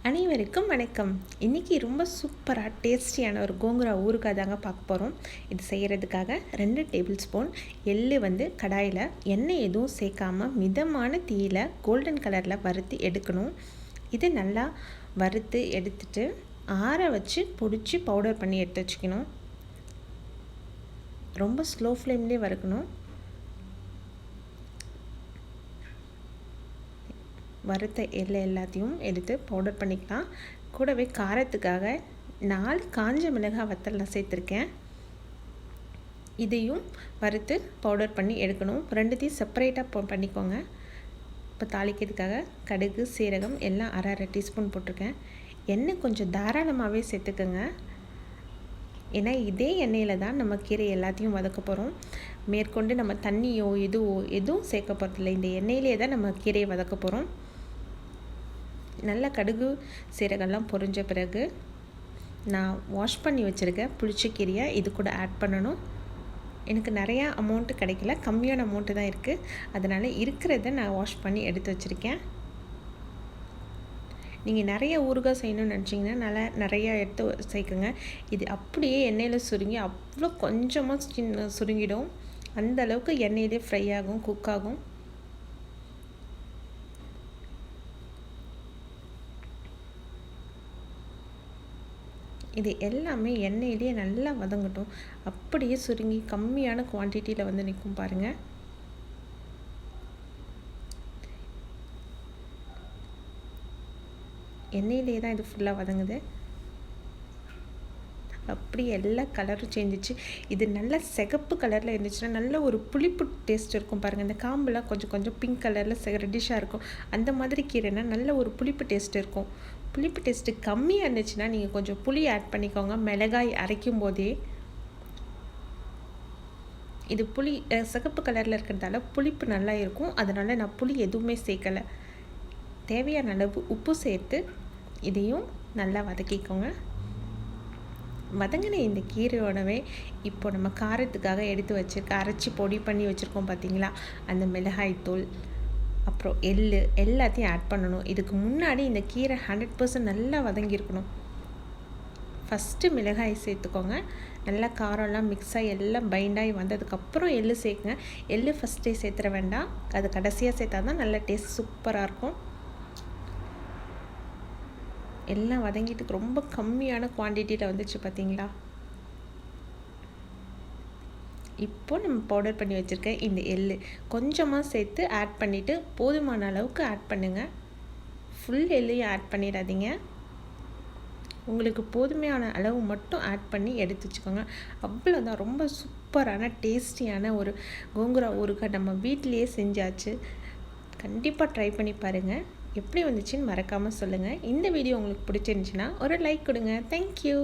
அனைவருக்கும் வணக்கம். இன்றைக்கி ரொம்ப சூப்பராக டேஸ்டியான ஒரு கோங்குரா ஊறுகாய் தாங்க பார்க்க போகிறோம். இது செய்கிறதுக்காக 2 டேபிள் ஸ்பூன் எள்ளு கடாயில் எண்ணெய் எதுவும் சேர்க்காமல் மிதமான தீயில் கோல்டன் கலரில் வறுத்து எடுக்கணும். இது நல்லா வறுத்து எடுத்துட்டு ஆற வச்சு பொடிச்சு பவுடர் பண்ணி எடுத்து வச்சுக்கணும். ரொம்ப ஸ்லோ ஃப்ளேம்லேயே வறுக்கணும். வறுத்த எள்ளு எல்லாத்தையும் எடுத்து பவுடர் பண்ணிக்கலாம். கூடவே காரத்துக்காக 4 காஞ்ச மிளகாய் வத்தல் நான் சேர்த்துருக்கேன். இதையும் வறுத்து பவுடர் பண்ணி எடுக்கணும். ரெண்டுத்தையும் செப்பரேட்டாக பண்ணிக்கோங்க. இப்போ தாளிக்கிறதுக்காக கடுகு சீரகம் எல்லாம் அரை டீஸ்பூன் போட்டிருக்கேன். எண்ணெய் கொஞ்சம் தாராளமாகவே சேர்த்துக்கோங்க. ஏன்னா இதே எண்ணெயில் தான் நம்ம கீரை எல்லாத்தையும் வதக்க போகிறோம். மேற்கொண்டு நம்ம தண்ணியோ எதுவும் சேர்க்க போகிறதில்ல. இந்த எண்ணெயிலே தான் நம்ம கீரையை வதக்க போகிறோம். நல்லா கடுகு சீரகம்லாம் பொரிஞ்ச பிறகு நான் வாஷ் பண்ணி வச்சுருக்கேன் புளிச்ச கீரையை இது கூட ஆட் பண்ணணும். எனக்கு நிறையா அமௌண்ட்டு கிடைக்கல, கம்மியான அமௌண்ட்டு தான் இருக்குது. அதனால் இருக்கிறத நான் வாஷ் பண்ணி எடுத்து வச்சுருக்கேன். நீங்கள் நிறைய ஊறுகாய் செய்யணும்னு நினச்சிங்கன்னா நிறையா எடுத்து சேர்க்குங்க. இது அப்படியே எண்ணெயில் சுருங்கி அவ்வளோ கொஞ்சமாக சுருங்கிடும். அந்த அளவுக்கு எண்ணெயிலே ஃப்ரை ஆகும், குக் ஆகும். இது எல்லாமே எண்ணெயிலேயே நல்லா வதங்கட்டும். அப்படியே சுருங்கி கம்மியான குவான்டிட்டியில் நிற்கும் பாருங்கள். எண்ணெயிலே தான் இது ஃபுல்லாக வதங்குது. அப்படி எல்லா கலரும் சேஞ்சிச்சு. இது நல்ல சிகப்பு கலரில் இருந்துச்சுன்னா நல்ல ஒரு புளிப்பு டேஸ்ட் இருக்கும் பாருங்கள். இந்த காம்பெலாம் கொஞ்சம் பிங்க் கலரில் ரெட்டிஷாக இருக்கும். அந்த மாதிரி கீரைனா நல்ல ஒரு புளிப்பு டேஸ்ட் இருக்கும். புளிப்பு டேஸ்ட்டு கம்மியாக இருந்துச்சுன்னா நீங்கள் கொஞ்சம் புளி ஆட் பண்ணிக்கோங்க. மிளகாய் அரைக்கும் போதே இது புளி சிகப்பு கலரில் இருக்கிறதால புளிப்பு நல்லா இருக்கும். அதனால் நான் புளி எதுவுமே சேர்க்கலை. தேவையான அளவு உப்பு சேர்த்து இதையும் நல்லா வதக்கிக்கோங்க. வதங்கின இந்த கீரையோடவே இப்போ நம்ம காரத்துக்காக எடுத்து அரைச்சி பொடி பண்ணி வச்சுருக்கோம் பார்த்தீங்களா, அந்த மிளகாய்த்தூள் அப்புறம் எள்ளு எல்லாத்தையும் ஆட் பண்ணணும். இதுக்கு முன்னாடி இந்த கீரை 100% நல்லா வதங்கியிருக்கணும். ஃபஸ்ட்டு மிளகாய் சேர்த்துக்கோங்க. நல்லா காரம்லாம் மிக்ஸ் ஆகி எல்லாம் பைண்டாகி வந்ததுக்கப்புறம் எள்ளு சேர்க்குங்க. எள்ளு ஃபஸ்ட்டே சேர்த்துற வேண்டாம், அது கடைசியாக சேர்த்தா தான் நல்ல டேஸ்ட் சூப்பராக இருக்கும். எல்லாம் வதங்கிட்டு ரொம்ப கம்மியான குவான்டிட்டியில் வந்துச்சு பார்த்தீங்களா. இப்போ நம்ம பவுடர் பண்ணி வச்சுருக்கேன் இந்த எள்ளு கொஞ்சமாக சேர்த்து ஆட் பண்ணிவிட்டு போதுமான அளவுக்கு ஆட் பண்ணுங்கள். ஃபுல் எள்ளையும் ஆட் பண்ணிடாதீங்க. உங்களுக்கு போதுமையான அளவு மட்டும் ஆட் பண்ணி எடுத்து வச்சுக்கோங்க. அவ்வளோதான். ரொம்ப சூப்பரான டேஸ்டியான ஒரு கோங்குரா ஊறுகாய் நம்ம வீட்டிலையே செஞ்சாச்சு. கண்டிப்பாக ட்ரை பண்ணி பாருங்கள். எப்படி வந்துச்சுன்னு மறக்காமல் சொல்லுங்கள். இந்த வீடியோ உங்களுக்கு பிடிச்சிருந்துச்சுன்னா ஒரு லைக் கொடுங்க. தேங்க்யூ.